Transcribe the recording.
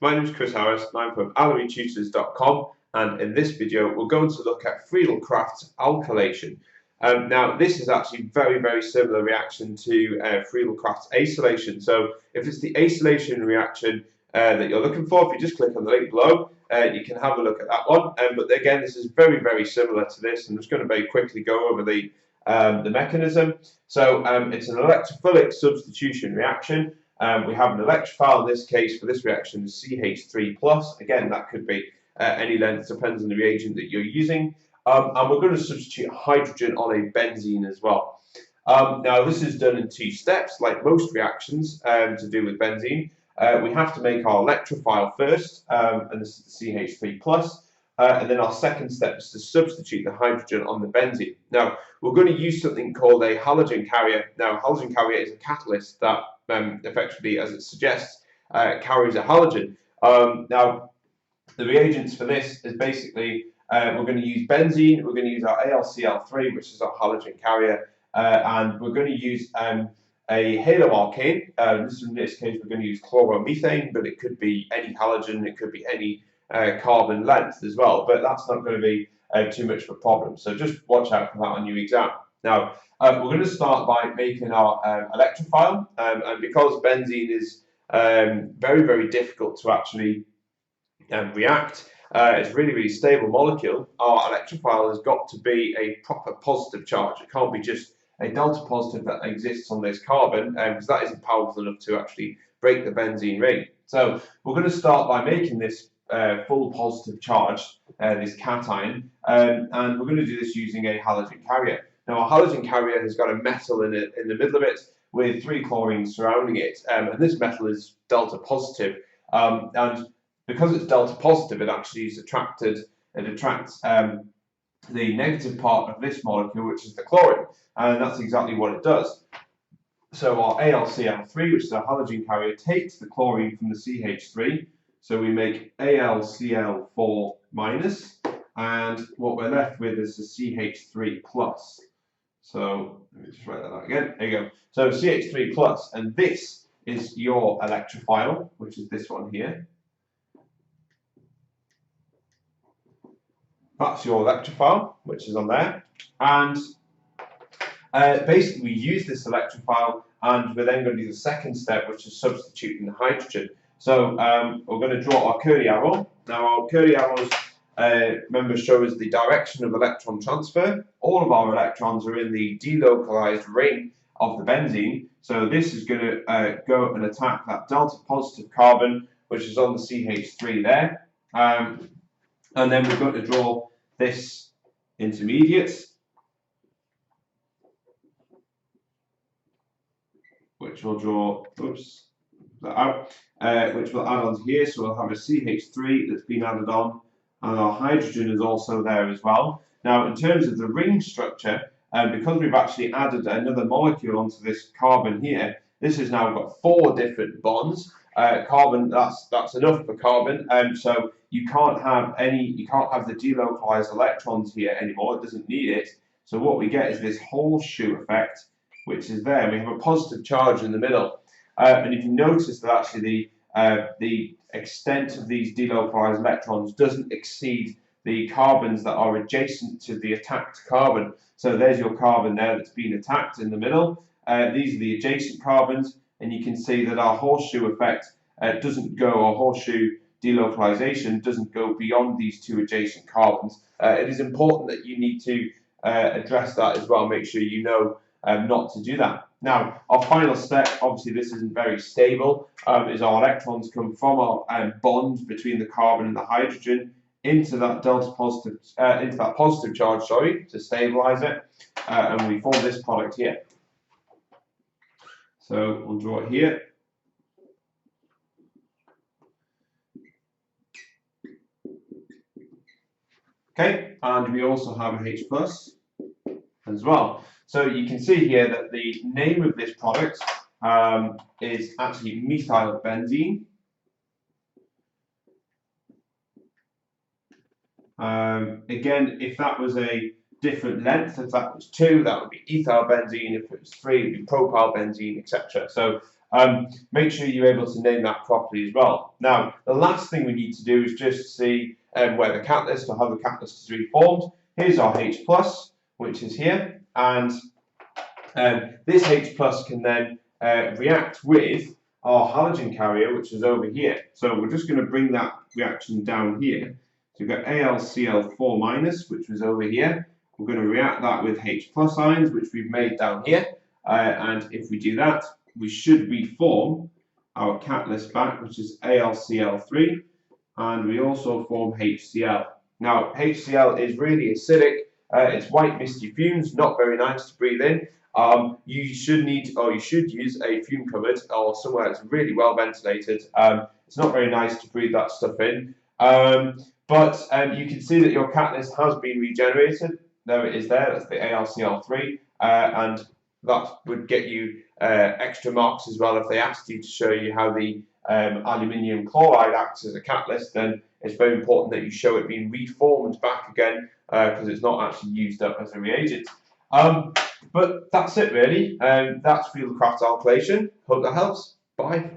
My name is Chris Harris and I'm from AlleryTutors.com, and in this video we're going to look at Friedel-Crafts Alkylation. Now this is actually very similar reaction to Friedel-Crafts acylation. So if it's the acylation reaction that you're looking for, if you just click on the link below, you can have a look at that one. But again, this is very similar to this. I'm just going to very quickly go over the mechanism. So it's an electrophilic substitution reaction. We have an electrophile in this case for this reaction is CH3+. Again, that could be any length, depends on the reagent that you're using. And we're going to substitute hydrogen on a benzene as well. Now, this is done in 2 steps, like most reactions to do with benzene. We have to make our electrophile first, and this is the CH3+. And then our second step is to substitute the hydrogen on the benzene. Now, we're going to use something called a halogen carrier. Now, halogen carrier is a catalyst that effectively, as it suggests, carries a halogen. Now, the reagents for this is basically, we're going to use benzene, we're going to use our AlCl3, which is our halogen carrier, and we're going to use a haloalkane. In this case, we're going to use chloromethane, but it could be any halogen, it could be any carbon length as well, but that's not going to be too much of a problem. So just watch out for that on your exam. Now, we're going to start by making our electrophile, and because benzene is very difficult to actually react, it's a really stable molecule. Our electrophile has got to be a proper positive charge. It can't be just a delta positive that exists on this carbon, because that isn't powerful enough to actually break the benzene ring. So we're going to start by making this full positive charge, this cation, and we're going to do this using a halogen carrier. Now, our halogen carrier has got a metal in the middle of it with 3 chlorines surrounding it, and this metal is delta positive. And because it's delta positive, it actually is attracted. It attracts the negative part of this molecule, which is the chlorine, and that's exactly what it does. So our AlCl3, which is a halogen carrier, takes the chlorine from the CH3. So we make AlCl4-, and what we're left with is the CH3+. So let me just write that out again. There you go. So CH3+, and this is your electrophile, which is this one here. That's your electrophile, which is on there. And basically we use this electrophile, and we're then going to do the second step, which is substituting the hydrogen. So we're going to draw our curly arrow. Now, our curly arrows, remember, show us the direction of electron transfer. All of our electrons are in the delocalized ring of the benzene. So this is going to go and attack that delta positive carbon, which is on the CH3 there. And then we're going to draw this intermediate, which we'll draw, that out, which we'll add on here. So we'll have a CH3 that's been added on, and our hydrogen is also there as well. Now, in terms of the ring structure, because we've actually added another molecule onto this carbon here, this has now got 4 different bonds. Carbon, that's enough for carbon, so you can't have the delocalized electrons here anymore. It doesn't need it. So what we get is this horseshoe effect, which is there. We have a positive charge in the middle, and if you notice that actually the extent of these delocalized electrons doesn't exceed the carbons that are adjacent to the attacked carbon. So there's your carbon there that's been attacked in the middle. These are the adjacent carbons, and you can see that our horseshoe effect doesn't go, or horseshoe delocalization doesn't go beyond these 2 adjacent carbons. It is important that you need to address that as well. Make sure you know not to do that. Now, our final step, obviously this isn't very stable, is our electrons come from our bond between the carbon and the hydrogen into that delta positive, into that positive charge, to stabilize it, and we form this product here. So we'll draw it here. Okay, and we also have a H+ as well. So you can see here that the name of this product is actually methyl benzene. Again, if that was a different length, if that was 2, that would be ethyl benzene. If it was 3, it would be propyl benzene, etc. So Make sure you're able to name that properly as well. Now, the last thing we need to do is just see where the catalyst or how the catalyst is reformed. Here's our H+, which is here, and this H+ can then react with our halogen carrier, which is over here. So we're just going to bring that reaction down here. So we've got AlCl4-, which was over here. We're going to react that with H+ ions, which we've made down here. And if we do that, we should reform our catalyst back, which is AlCl3, and we also form HCl. Now, HCl is really acidic. It's white misty fumes, not very nice to breathe in. You should use a fume cupboard or somewhere that's really well ventilated. It's not very nice to breathe that stuff in. But you can see that your catalyst has been regenerated. There it is there, that's the AlCl3, and that would get you extra marks as well if they asked you to show you how the aluminium chloride acts as a catalyst. Then it's very important that you show it being reformed back again because it's not actually used up as a reagent. But that's it really. That's Friedel-Crafts Alkylation. Hope that helps. Bye.